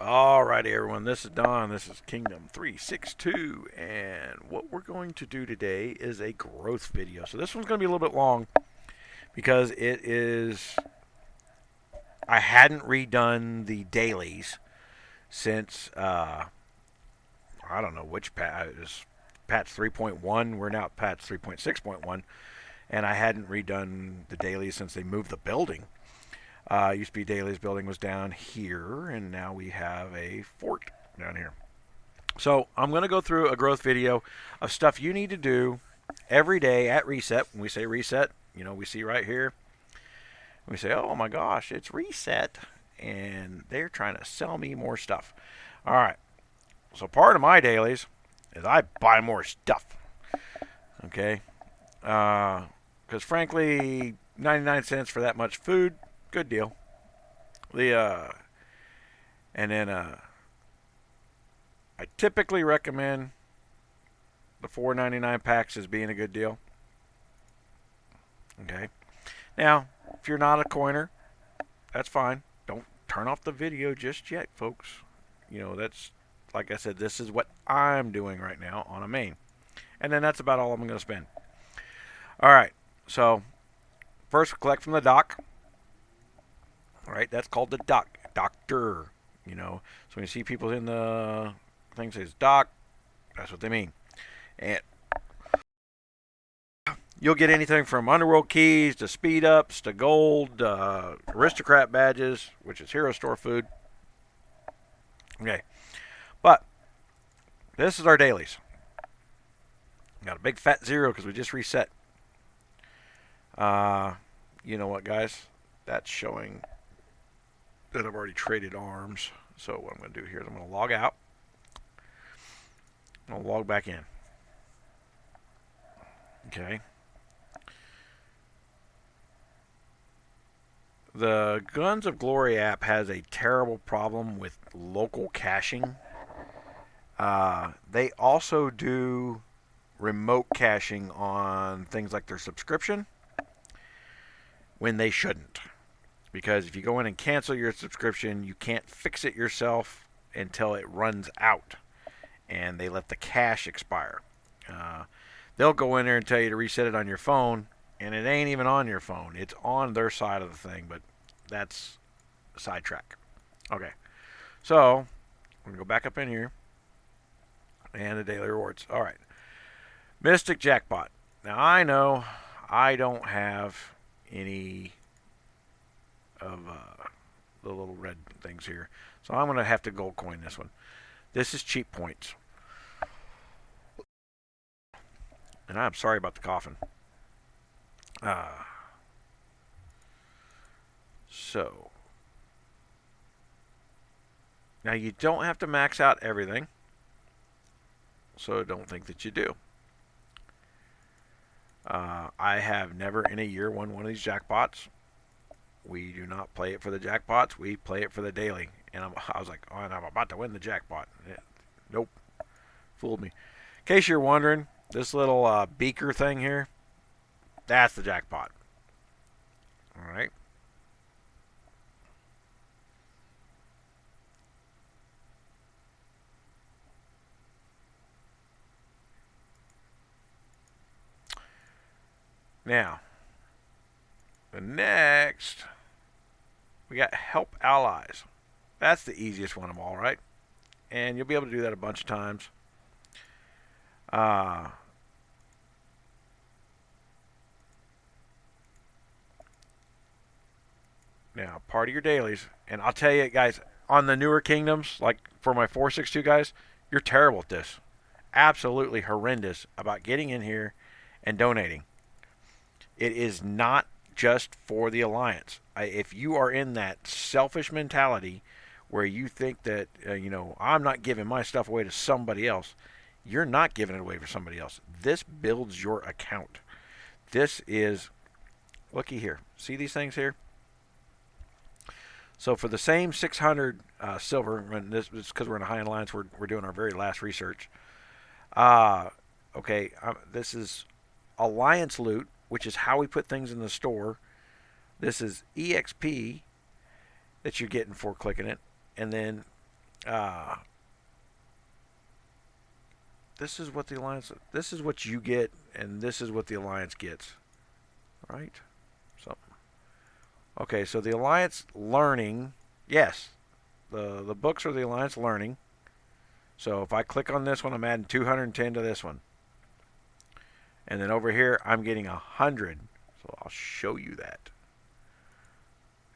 Alrighty, everyone, this is Don. This is Kingdom 362, and what we're going to do today is a growth video. So this one's going to be a little bit long because it is. I hadn't redone the dailies since I don't know which patch is patch 3.1. We're now at patch 3.6.1, and I hadn't redone the dailies since they moved the building. Used to be Daly's building was down here, and now we have a fort down here. So I'm going to go through a growth video of stuff you need to do every day at reset. When we say reset, we see right here, we say, oh my gosh, it's reset, and they're trying to sell me more stuff. All right, so part of my dailies is I buy more stuff, okay? Because frankly, 99 cents for that much food, good deal. And then I typically recommend the $4.99 packs as being a good deal. Okay. Now, if you're not a coiner, that's fine. Don't turn off the video just yet, folks. That's like I said, this is what I'm doing right now on a main. And then that's about all I'm going to spend. All right. So, first, collect from the dock. All right, that's called the doctor. So when you see people in the thing says doc, that's what they mean. And you'll get anything from underworld keys to speed ups to gold, aristocrat badges, which is hero store food. Okay, but this is our dailies. Got a big fat zero because we just reset. You know what, guys? That's showing that I've already traded arms. So what I'm going to do here is I'm going to log out. I'm going to log back in. Okay. The Guns of Glory app has a terrible problem with local caching. They also do remote caching on things like their subscription when they shouldn't. Because if you go in and cancel your subscription, you can't fix it yourself until it runs out. And they let the cache expire. They'll go in there and tell you to reset it on your phone, and it ain't even on your phone. It's on their side of the thing, but that's a sidetrack. Okay, so I'm going to go back up in here. And the daily rewards. All right. Mystic Jackpot. Now, I know I don't have any of the little red things here. So I'm going to have to gold coin this one. This is cheap points. And I'm sorry about the coughing. So. Now you don't have to max out everything. So don't think that you do. I have never in a year won one of these jackpots. We do not play it for the jackpots. We play it for the daily. And I was like, oh, and I'm about to win the jackpot. Nope. Fooled me. In case you're wondering, this little beaker thing here, that's the jackpot. All right. Now, the next, we got help allies. That's the easiest one of all, right? And you'll be able to do that a bunch of times. Now, part of your dailies, and I'll tell you guys, on the newer kingdoms, like for my 462 guys, you're terrible at this. Absolutely horrendous about getting in here and donating. It is not just for the alliance. If you are in that selfish mentality where you think that, I'm not giving my stuff away to somebody else, you're not giving it away for somebody else. This builds your account. This is, looky here. See these things here? So for the same 600 silver, and this is because we're in a high alliance, we're doing our very last research. This is alliance loot, which is how we put things in the store. This is EXP that you're getting for clicking it. And then Uh, this is what the alliance. This is what you get, and this is what the alliance gets. Right? So, okay. So the alliance learning. Yes, the books are the alliance learning. So if I click on this one, I'm adding 210 to this one. And then over here, I'm getting 100. So I'll show you that.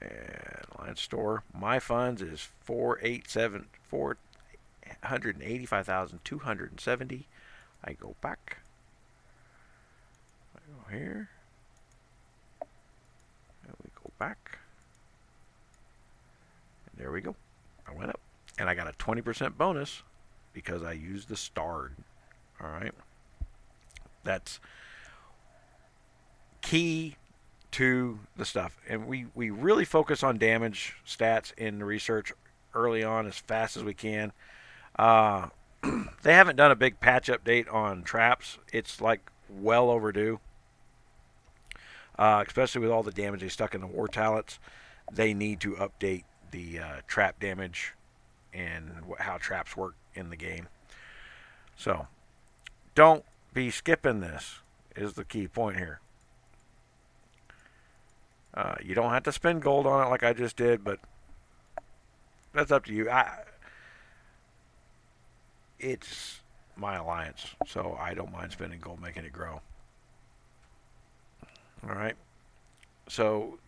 And Alliance Store, my funds is 485,270. I go back. I go here. And we go back. And there we go. I went up. And I got a 20% bonus because I used the starred. All right. That's key to the stuff. And we really focus on damage stats in the research early on as fast as we can. They haven't done a big patch update on traps. It's like well overdue. Especially with all the damage they stuck in the war talents. They need to update the trap damage and how traps work in the game. So, don't be skipping this, is the key point here. You don't have to spend gold on it like I just did, but that's up to you. It's my alliance, so I don't mind spending gold making it grow. All right. So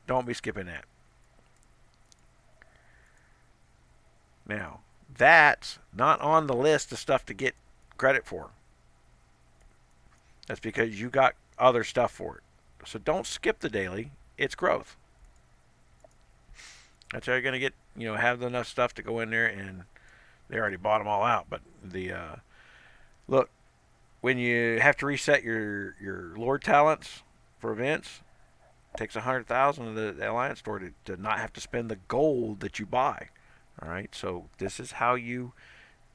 don't be skipping that. Now, that's not on the list of stuff to get credit for. That's because you got other stuff for it. So don't skip the daily. It's growth. That's how you're going to get, have enough stuff to go in there, and they already bought them all out. But look, when you have to reset your Lord talents for events, it takes 100,000 of the Alliance store to not have to spend the gold that you buy. All right, so this is how you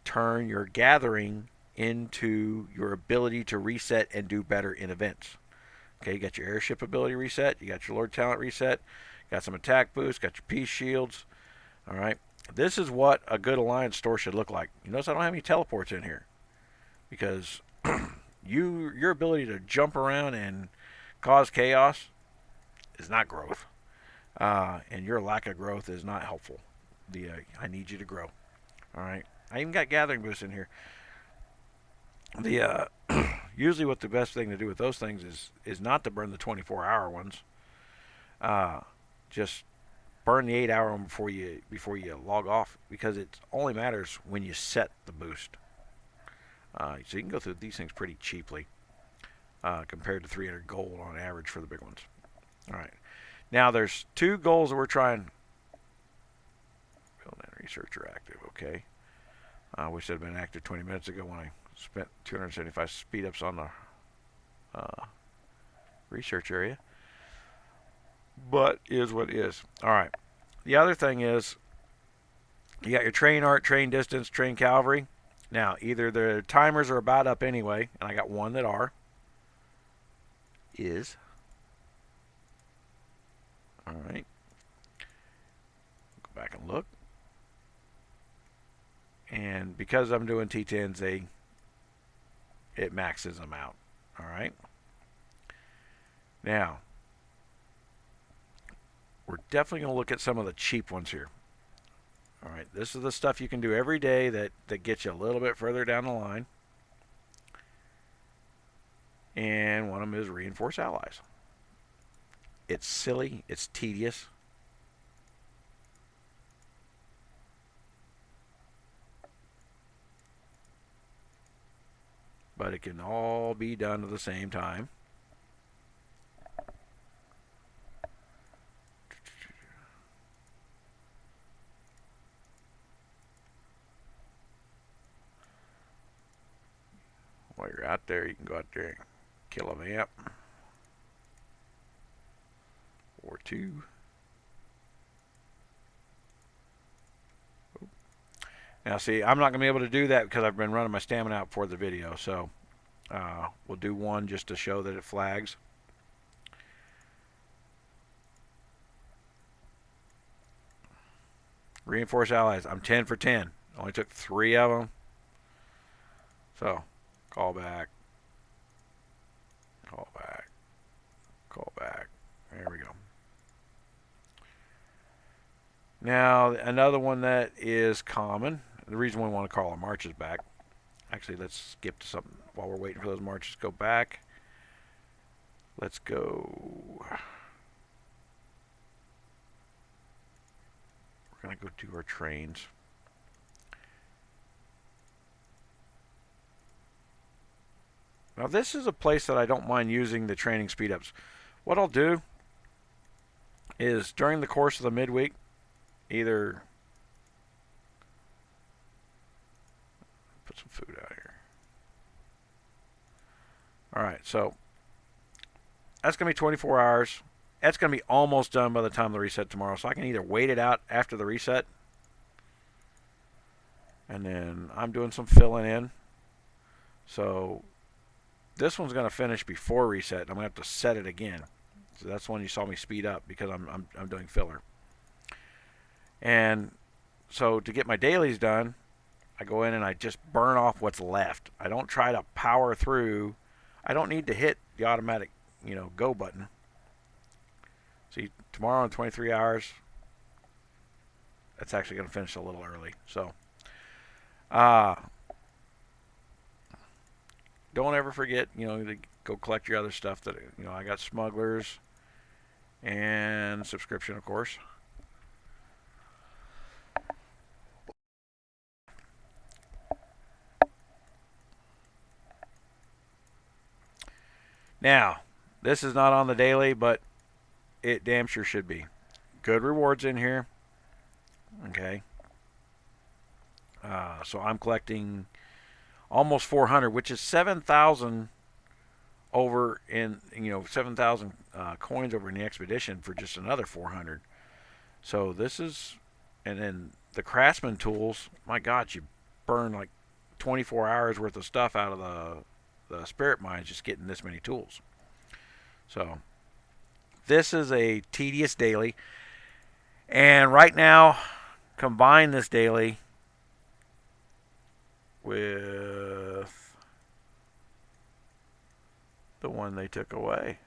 turn your gathering into your ability to reset and do better in events. Okay, you got your airship ability reset, you got your Lord talent reset, got some attack boosts, got your peace shields. All right, this is what a good Alliance store should look like. You notice I don't have any teleports in here because your ability to jump around and cause chaos is not growth, and your lack of growth is not helpful. I need you to grow. All right, I even got gathering boosts in here. The usually what the best thing to do with those things is not to burn the 24-hour ones. Just burn the 8-hour one before you log off, because it only matters when you set the boost. So you can go through these things pretty cheaply compared to 300 gold on average for the big ones. All right. Now there's two goals that we're trying. Build and researcher active. Okay. I wish it had been active 20 minutes ago when I spent 275 speed ups on the research area. But is what is. All right. The other thing is you got your train art, train distance, train cavalry. Now, either the timers are about up anyway, and I got one that are. Is. All right. Go back and look. And because I'm doing T10s, it maxes them out. All right. Now, we're definitely going to look at some of the cheap ones here. All right, this is the stuff you can do every day that gets you a little bit further down the line. And one of them is reinforce allies. It's silly. It's tedious. But it can all be done at the same time. While you're out there, you can go out there and kill a vamp. Or two. Now see, I'm not going to be able to do that because I've been running my stamina out for the video. So we'll do one just to show that it flags. Reinforce allies. I'm 10 for 10. Only took 3 of them. So, call back. Call back. Call back. There we go. Now, another one that is common. The reason we want to call our marches back. Actually, let's skip to something while we're waiting for those marches to go back. Let's go. We're going to go do our trains. Now, this is a place that I don't mind using the training speed-ups. What I'll do is during the course of the midweek, either put some food out here. All right, so that's going to be 24 hours. That's going to be almost done by the time of the reset tomorrow. So I can either wait it out after the reset, and then I'm doing some filling in. So this one's going to finish before reset. I'm going to have to set it again. So that's when you saw me speed up because I'm doing filler. And so to get my dailies done, I go in and I just burn off what's left. I don't try to power through. I don't need to hit the automatic, go button. See, tomorrow in 23 hours, that's actually going to finish a little early. So, don't ever forget, to go collect your other stuff that, I got smugglers and subscription, of course. Now, this is not on the daily, but it damn sure should be. Good rewards in here. Okay. So I'm collecting almost 400, which is 7,000 over in 7,000 coins over in the expedition for just another 400. So this is, and then the craftsman tools. My God, you burn like 24 hours worth of stuff out of the spirit mines just getting this many tools. So this is a tedious daily, and right now combine this daily with the one they took away.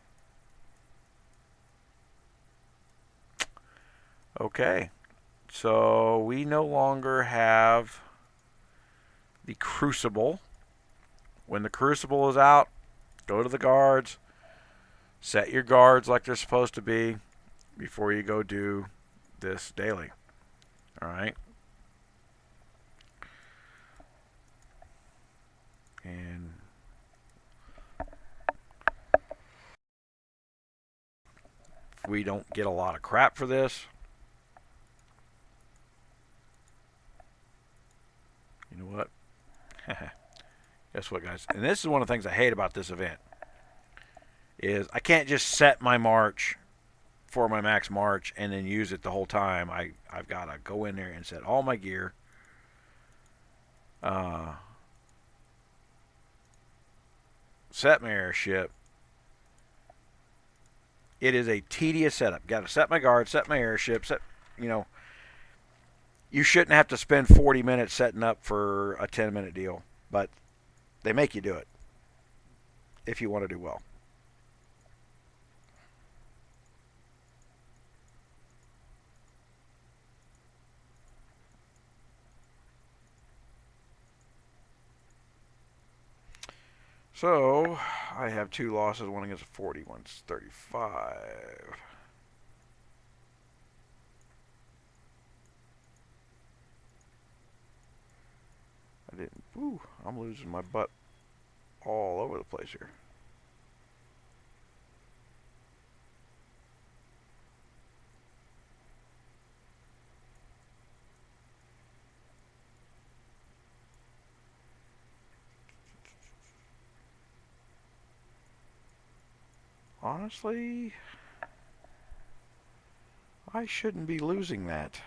Okay, so we no longer have the crucible. When the crucible is out, go to the guards, set your guards like they're supposed to be before you go do this daily. All right. And we don't get a lot of crap for this. You know what? Guess what, guys? And this is one of the things I hate about this event is I can't just set my march for my max march and then use it the whole time. I've got to go in there and set all my gear. Set my airship. It is a tedious setup. Got to set my guard, set my airship, you shouldn't have to spend 40 minutes setting up for a 10-minute deal, but they make you do it if you want to do well. So I have 2 losses, one against a 40, one's 35. I didn't. Ooh, I'm losing my butt all over the place here. Honestly, I shouldn't be losing that.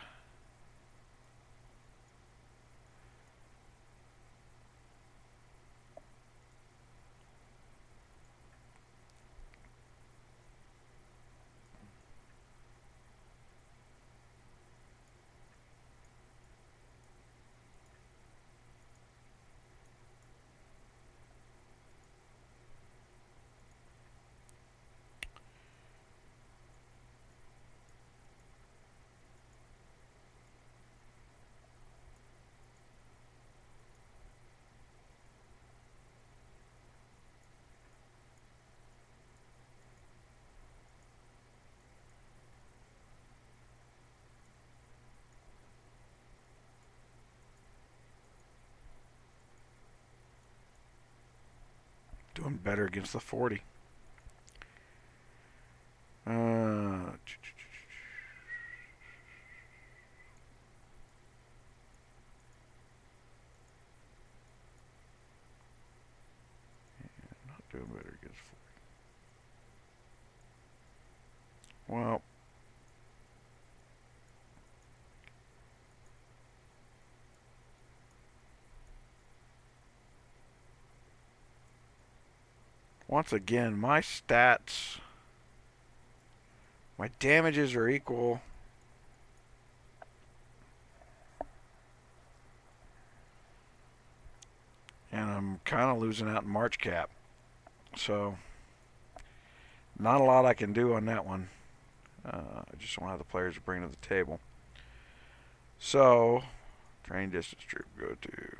better against the 40. Not doing better against 40. Well, once again, my stats, my damages are equal. And I'm kind of losing out in March cap. So, not a lot I can do on that one. I just don't have the players to bring to the table. So, train distance troop, go to.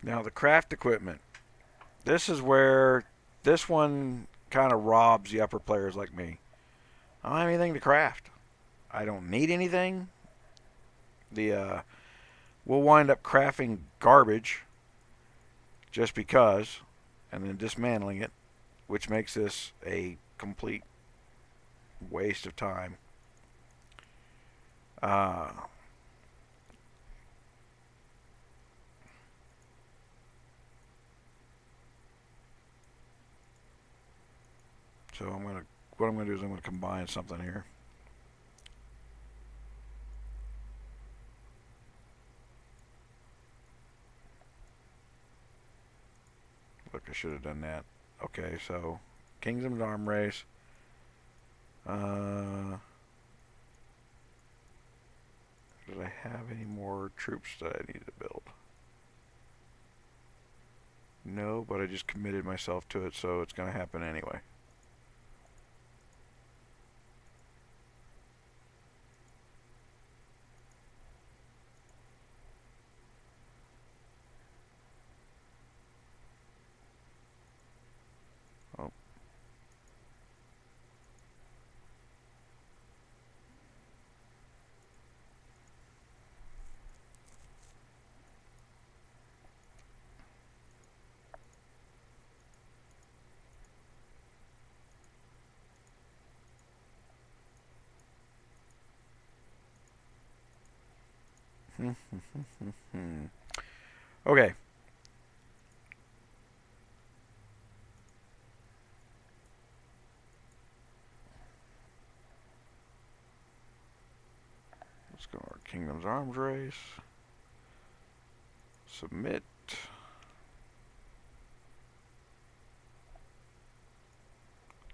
Now the craft equipment. This is where this one kind of robs the upper players like me. I don't have anything to craft. I don't need anything. We'll wind up crafting garbage just because, and then dismantling it, which makes this a complete waste of time. So what I'm gonna do is I'm gonna combine something here. Look, I should have done that. Okay, so Kingdom's Arm Race. Did I have any more troops that I need to build? No, but I just committed myself to it, so it's going to happen anyway. Oh. Okay. Let's go to our Kingdom's Arms Race. Submit.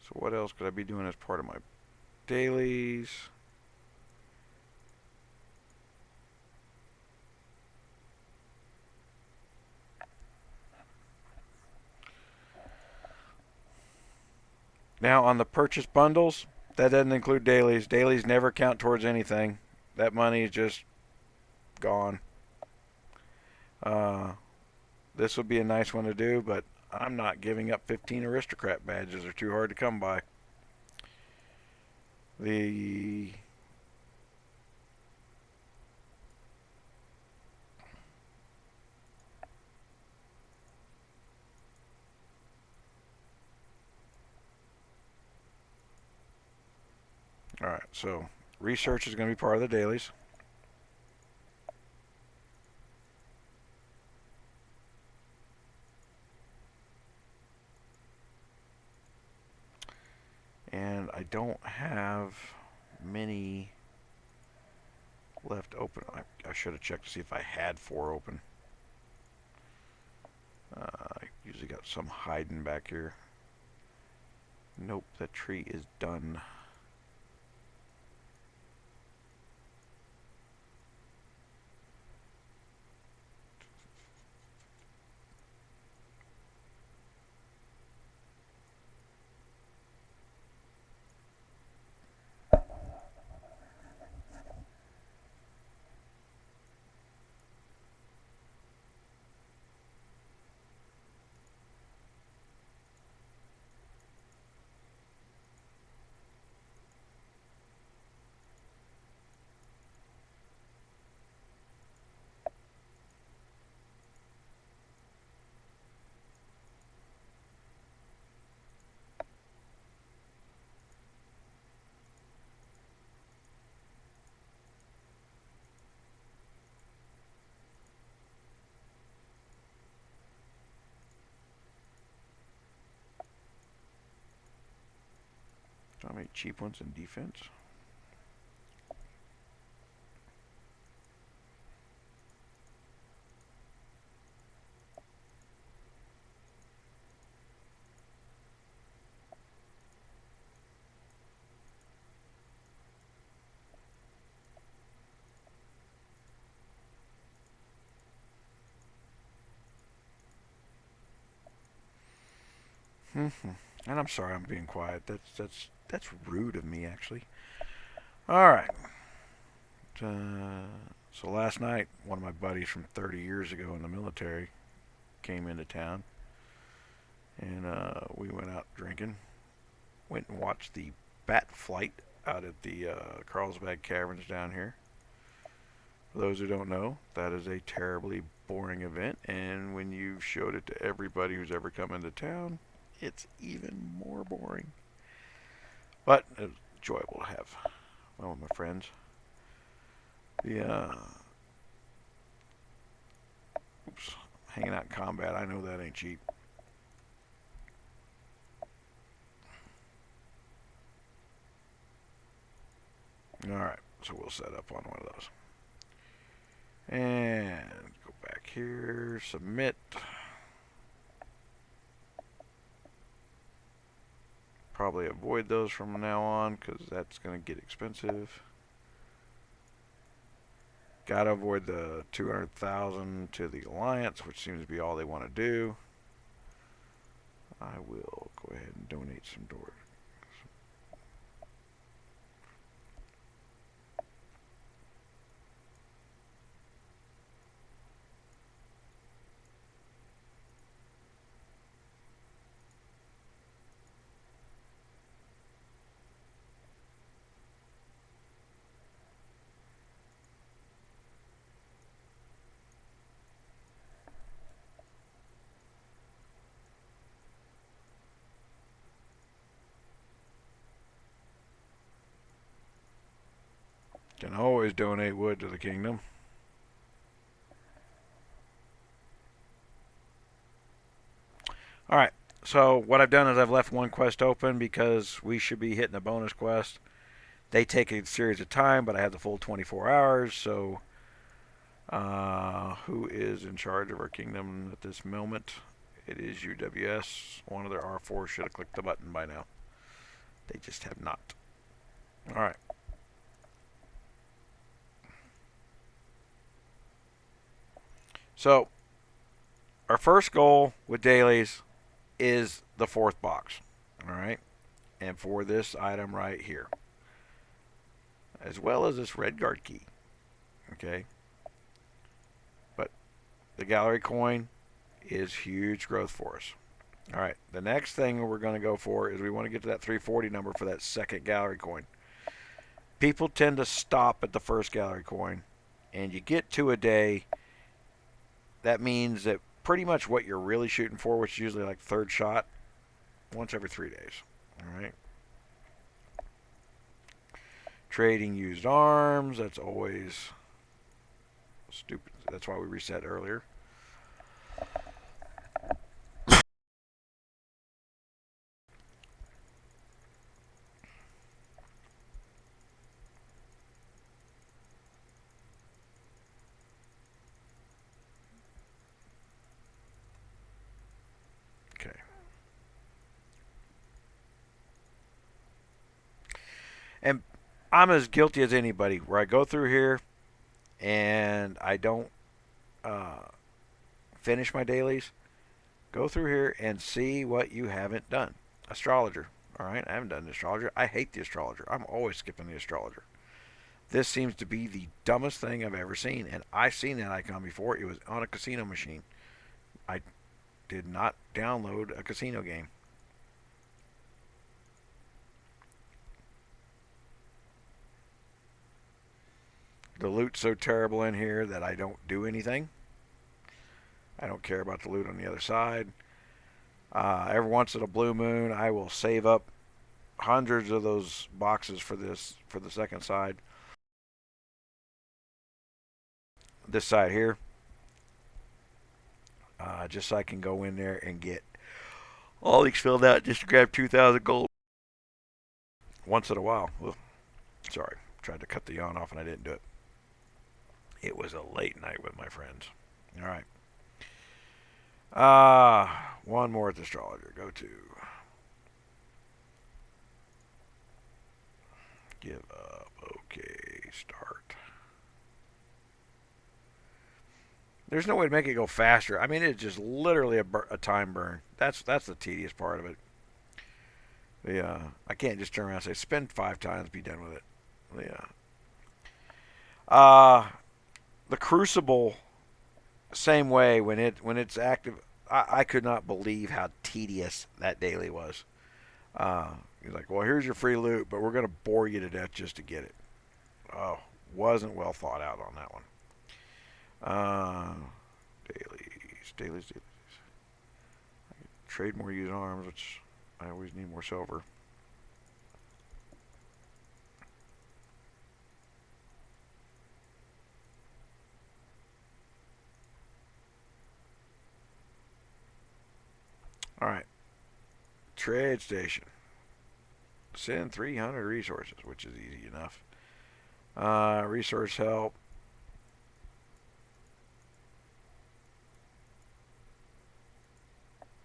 So what else could I be doing as part of my dailies? Now on the purchase bundles, that doesn't include dailies. Dailies never count towards anything. That money is just gone. This would be a nice one to do, but I'm not giving up 15 aristocrat badges. They're too hard to come by. Alright, so research is going to be part of the dailies. And I don't have many left open. I should have checked to see if I had 4 open. I usually got some hiding back here. Nope, that tree is done. How many cheap ones in defense? Mm-hmm. And I'm sorry I'm being quiet. That's rude of me, actually. All right. So last night, one of my buddies from 30 years ago in the military came into town, and we went out drinking. Went and watched the bat flight out at the Carlsbad Caverns down here. For those who don't know, that is a terribly boring event, and when you've showed it to everybody who's ever come into town, it's even more boring. But it was enjoyable to have one with my friends. The oops, hanging out in combat. I know that ain't cheap. All right, so we'll set up on one of those. And go back here, submit. Probably avoid those from now on because that's going to get expensive. Got to avoid the 200,000 to the alliance, which seems to be all they want to do. I will go ahead and donate some doors. Can always donate wood to the kingdom. Alright, so what I've done is I've left one quest open because we should be hitting a bonus quest. They take a series of time, but I have the full 24 hours, so who is in charge of our kingdom at this moment? It is UWS. One of their R4 should have clicked the button by now. They just have not. Alright. So, our first goal with dailies is the fourth box. Alright. And for this item right here. As well as this red guard key. Okay. But the gallery coin is huge growth for us. Alright. The next thing we're going to go for is we want to get to that 340 number for that second gallery coin. People tend to stop at the first gallery coin. And you get 2 a day. That means that pretty much what you're really shooting for, which is usually like third shot, once every 3 days. Alright. Trading used arms, that's always stupid. That's why we reset earlier. Okay. And I'm as guilty as anybody where I go through here and I don't finish my dailies. Go through here and see what you haven't done. Astrologer. Alright, I haven't done the astrologer. I hate the astrologer. I'm always skipping the astrologer. This seems to be the dumbest thing I've ever seen, and I've seen that icon before. It was on a casino machine. I did not download a casino game. The loot's so terrible in here that I don't do anything. I don't care about the loot on the other side. Every once in a blue moon, I will save up hundreds of those boxes for the second side. This side here, just so I can go in there and get all these filled out just to grab 2,000 gold. once in a while. Ugh, sorry, tried to cut the yawn off and I didn't do it. It was a late night with my friends. All right. One more at the Astrologer. Go to. Give up. Okay, start. There's no way to make it go faster. I mean, it's just literally a time burn. That's the tedious part of it. I can't just turn around and say spin 5 times, be done with it. The Crucible, same way when it's active. I could not believe how tedious that daily was. He's like, well, here's your free loot, but we're gonna bore you to death just to get it. Oh, wasn't well thought out on that one. Dailies. Trade more used arms, which I always need more silver. All right. Trade station. Send 300 resources, which is easy enough. Resource help.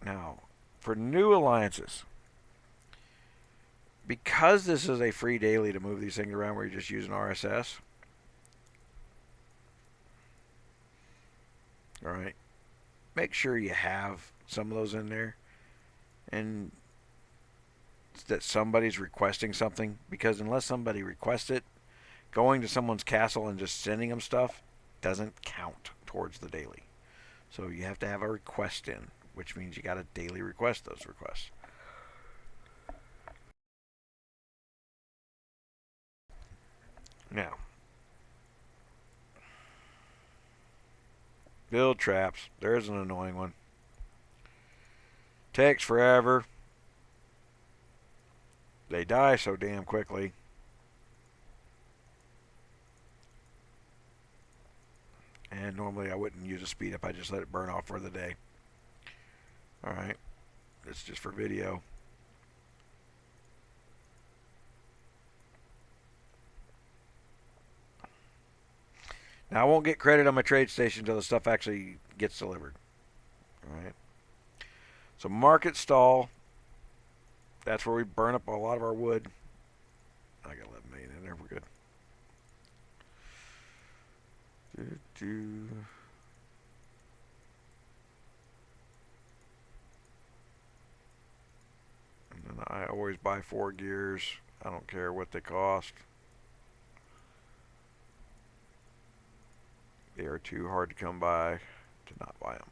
Now, for new alliances, because this is a free daily to move these things around where you're just using RSS, all right, make sure you have some of those in there and that somebody's requesting something, because unless somebody requests it, going to someone's castle and just sending them stuff doesn't count towards the daily. So you have to have a request in, which means you got to daily request those requests. Now, build traps. There's an annoying one. Takes forever. They die so damn quickly. And normally I wouldn't use a speed up. I just let it burn off for the day. Alright. It's just for video. Now I won't get credit on my trade station until the stuff actually gets delivered. Alright. So market stall. That's where we burn up a lot of our wood. I got 11 million in there. We're good. And I always buy 4 gears. I don't care what they cost. They are too hard to come by to not buy them.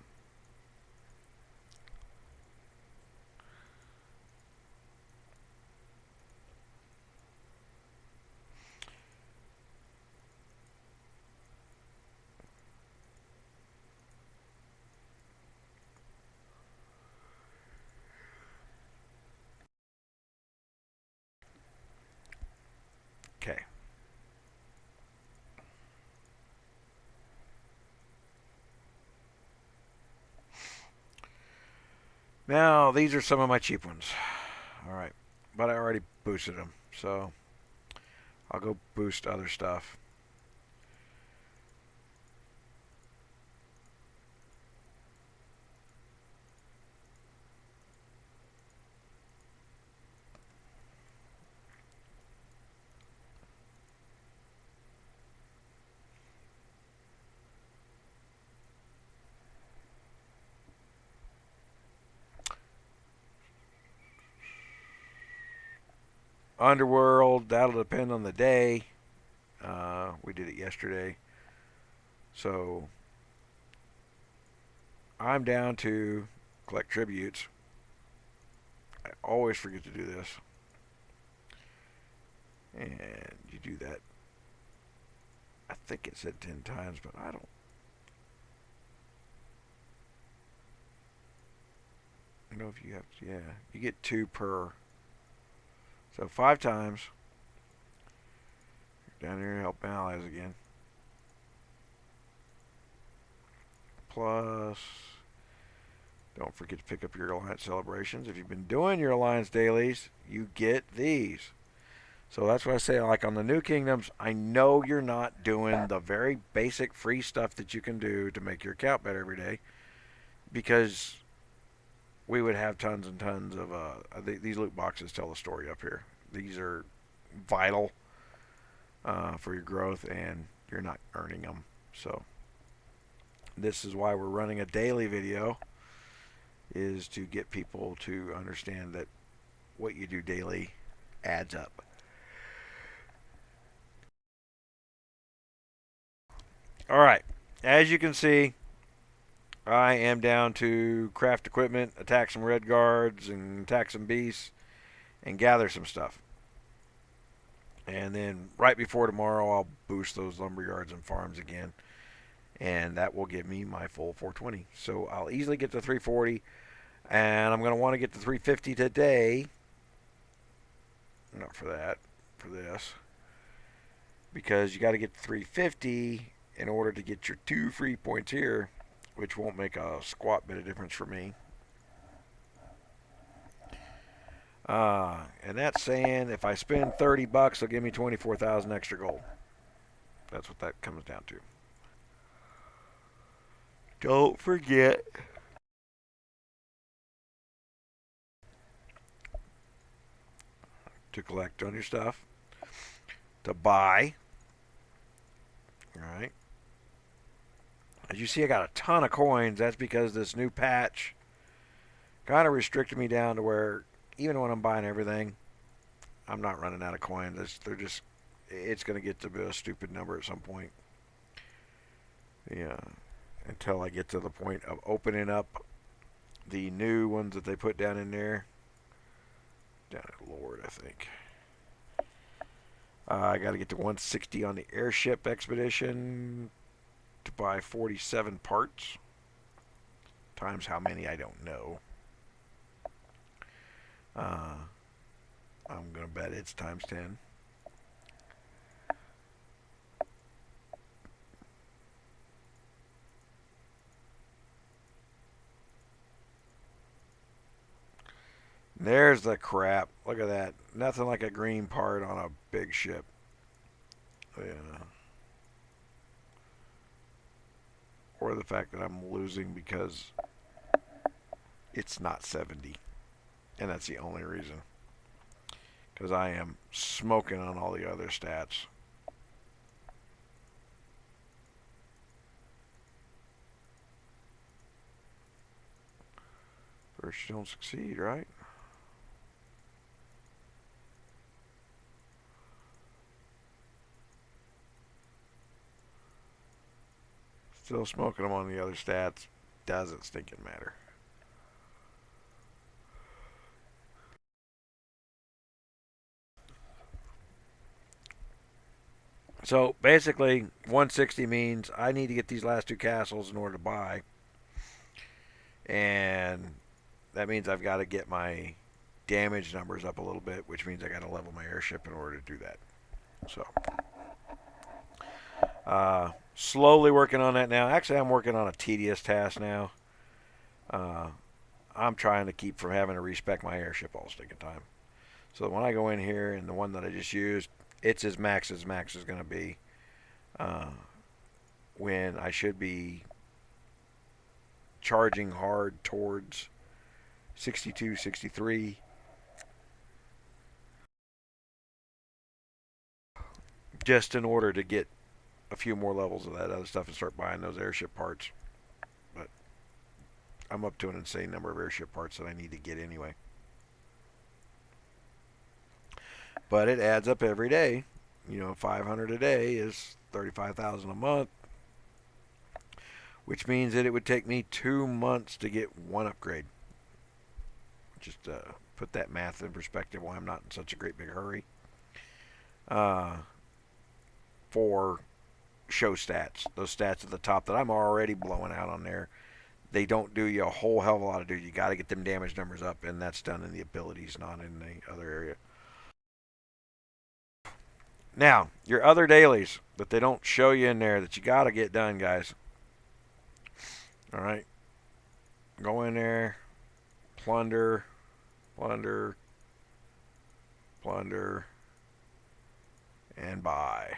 Okay. Now, these are some of my cheap ones. Alright. But I already boosted them. So, I'll go boost other stuff. Underworld, that'll depend on the day. We did it yesterday. So, I'm down to collect tributes. I always forget to do this. And you do that. I think it said 10 times, but I don't know if you have to. Yeah, you get 2 per. So 5 times. Down here, help allies again. Plus, don't forget to pick up your alliance celebrations. If you've been doing your alliance dailies, you get these. So that's why I say, like on the new kingdoms, I know you're not doing the very basic free stuff that you can do to make your account better every day, because we would have tons and tons of these loot boxes tell the story up here. These are vital for your growth, and you're not earning them. So this is why we're running a daily video, is to get people to understand that what you do daily adds up. All right, as you can see, I am down to craft equipment, attack some red guards, and attack some beasts, and gather some stuff. And then right before tomorrow, I'll boost those lumber yards and farms again, and that will give me my full 420. So I'll easily get to 340, and I'm going to want to get to 350 today. Not for that, for this, because you got to get to 350 in order to get your 2 free points here, which won't make a squat bit of difference for me. And that's saying if I spend 30 bucks, they'll give me 24,000 extra gold. That's what that comes down to. Don't forget to collect on your stuff, to buy. All right. As you see, I got a ton of coins. That's because this new patch kind of restricted me down to where even when I'm buying everything, I'm not running out of coins. It's going to get to be a stupid number at some point. Yeah, until I get to the point of opening up the new ones that they put down in there. Down at Lord, I think. I got to get to 160 on the airship expedition to buy 47 parts. Times how many, I don't know. I'm going to bet it's times 10. There's the crap. Look at that. Nothing like a green part on a big ship. Yeah. Or the fact that I'm losing because it's not 70. And that's the only reason. Because I am smoking on all the other stats. First you don't succeed, right? Still smoking them on the other stats. Doesn't stinking matter. So basically, 160 means I need to get these last 2 castles in order to buy. And that means I've got to get my damage numbers up a little bit, which means I got to level my airship in order to do that. So, slowly working on that now. Actually, I'm working on a tedious task now. I'm trying to keep from having to respec my airship all stinking time. So when I go in here and the one that I just used, it's as max is going to be. When I should be charging hard towards 62, 63. Just in order to get a few more levels of that other stuff and start buying those airship parts. But I'm up to an insane number of airship parts that I need to get anyway. But it adds up every day. 500 a day is 35,000 a month, which means that it would take me 2 months to get one upgrade. Just put that math in perspective why I'm not in such a great big hurry. For show stats, those stats at the top that I'm already blowing out on there, they don't do you a whole hell of a lot of good. You got to get them damage numbers up, and that's done in the abilities, not in the other area. Now, your other dailies that they don't show you in there that you got to get done, guys. All right. Go in there, plunder, plunder, plunder, And buy.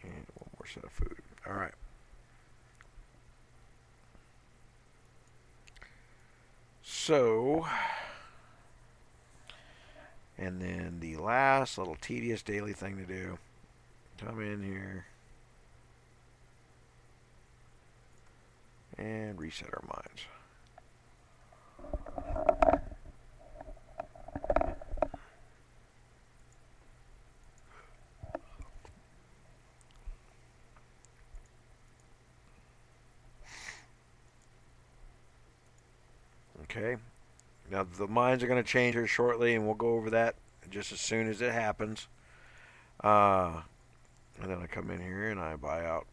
And one more set of food. All right. So, and then the last little tedious daily thing to do, come in here and reset our minds. Okay. Now the minds are going to change here shortly, and we'll go over that just as soon as it happens. And then I come in here and I buy out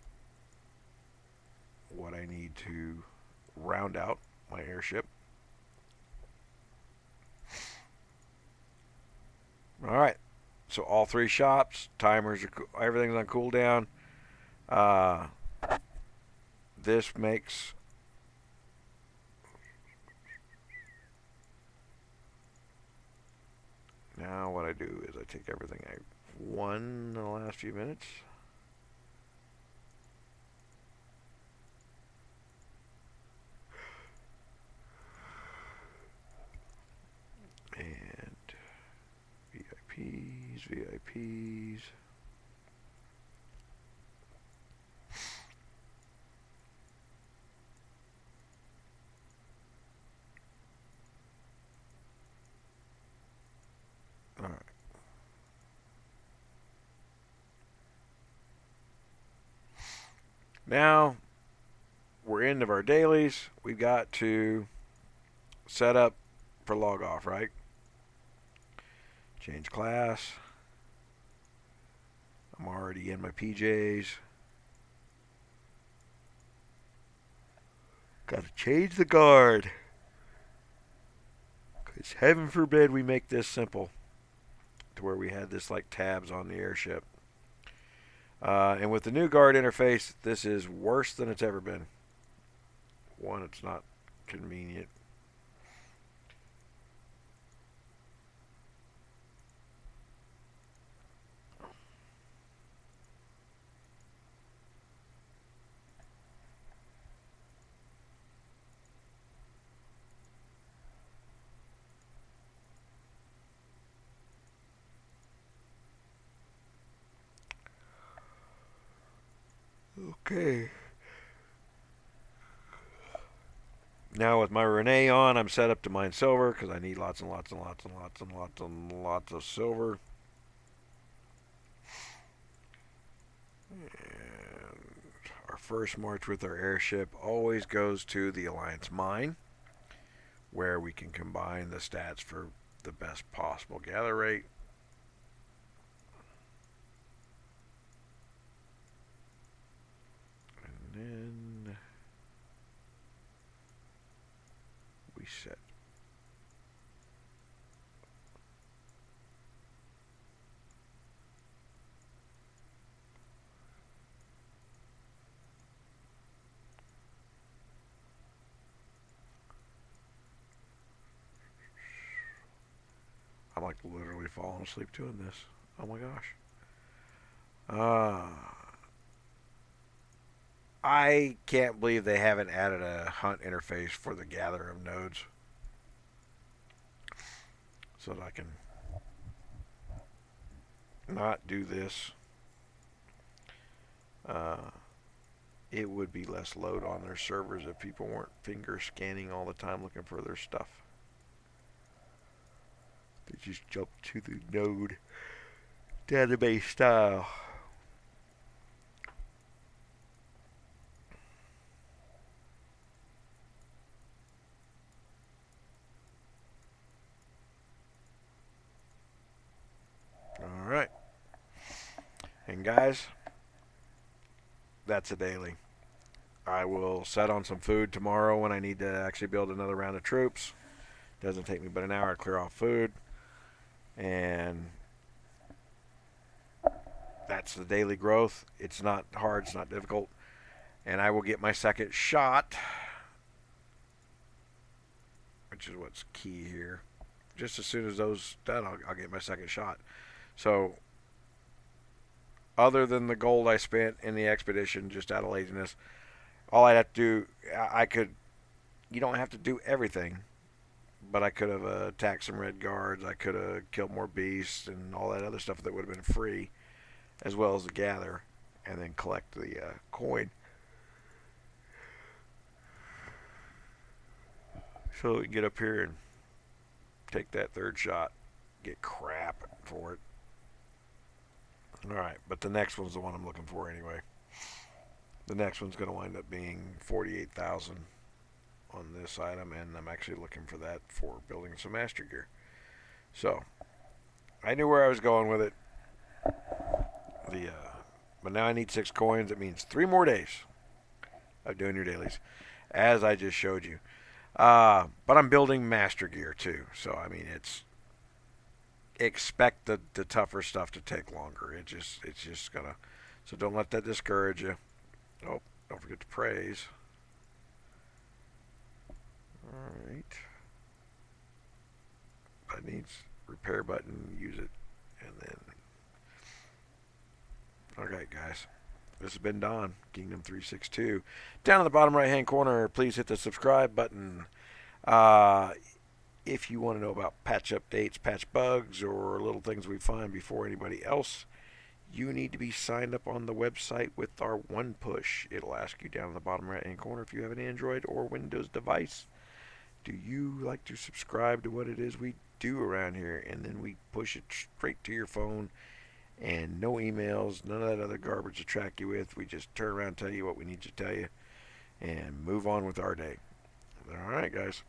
what I need to round out my airship. All right. So all three shops, timers are, everything's on cooldown. This makes now what I do is I take everything I won in the last few minutes. And VIPs. All right. Now we're into our dailies. We've got to set up for log off, right? Change class. I'm already in my PJs. Got to change the guard. Because heaven forbid we make this simple to where we had this like tabs on the airship. And with the new guard interface, this is worse than it's ever been. One, it's not convenient. Okay. Now with my Renee on, I'm set up to mine silver because I need lots and lots and lots and lots and lots and lots of silver. And our first march with our airship always goes to the Alliance mine, where we can combine the stats for the best possible gather rate. And then we set. I'm like literally falling asleep doing this. Oh my gosh. I can't believe they haven't added a hunt interface for the gather of nodes so that I can not do this. It would be less load on their servers if people weren't finger scanning all the time looking for their stuff. They just jump to the node database style. And guys, that's a daily. I will set on some food tomorrow when I need to actually build another round of troops. Doesn't take me but an hour to clear off food. And that's the daily growth. It's not hard, it's not difficult. And I will get my second shot, which is what's key here. Just as soon as those done, I'll get my second shot. So, other than the gold I spent in the expedition just out of laziness, all I'd have to do, you don't have to do everything, but I could have attacked some red guards. I could have killed more beasts and all that other stuff that would have been free, as well as the gather, and then collect the coin. So we can get up here and take that third shot, get crap for it. Alright, but the next one's the one I'm looking for anyway. The next one's going to wind up being 48,000 on this item, and I'm actually looking for that for building some master gear. So, I knew where I was going with it. But now I need 6 coins. It means 3 more days of doing your dailies, as I just showed you. But I'm building master gear too, so I mean expect the tougher stuff to take longer. It's just gonna. So don't let that discourage you. Oh, don't forget to praise. All right. That needs repair button. Use it, and then. Okay, guys. This has been Don, Kingdom 362. Down in the bottom right-hand corner, please hit the subscribe button. If you want to know about patch updates, patch bugs, or little things we find before anybody else, you need to be signed up on the website with our one push. It'll ask you down in the bottom right-hand corner if you have an Android or Windows device. Do you like to subscribe to what it is we do around here? And then we push it straight to your phone. And no emails, none of that other garbage to track you with. We just turn around and tell you what we need to tell you and move on with our day. All right, guys.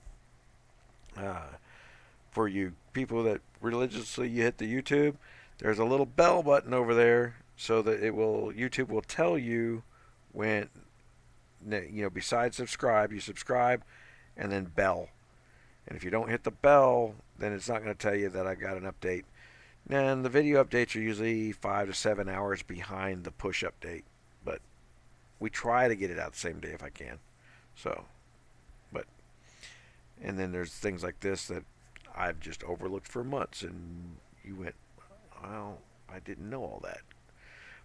For you people that religiously you hit the YouTube, there's a little bell button over there so that YouTube will tell you when, besides subscribe, you subscribe and then bell. And if you don't hit the bell, then it's not going to tell you that I got an update. And the video updates are usually 5 to 7 hours behind the push update, but we try to get it out the same day if I can. And then there's things like this that I've just overlooked for months, and you went, well, I didn't know all that.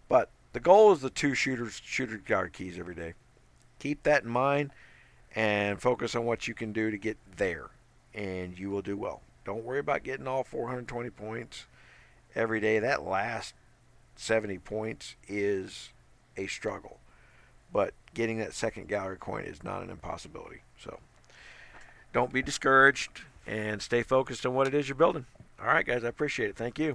But the goal is the 2 shooter guard keys every day. Keep that in mind and focus on what you can do to get there, and you will do well. Don't worry about getting all 420 points every day. That last 70 points is a struggle, but getting that second gallery coin is not an impossibility. So don't be discouraged and stay focused on what it is you're building. All right, guys, I appreciate it. Thank you.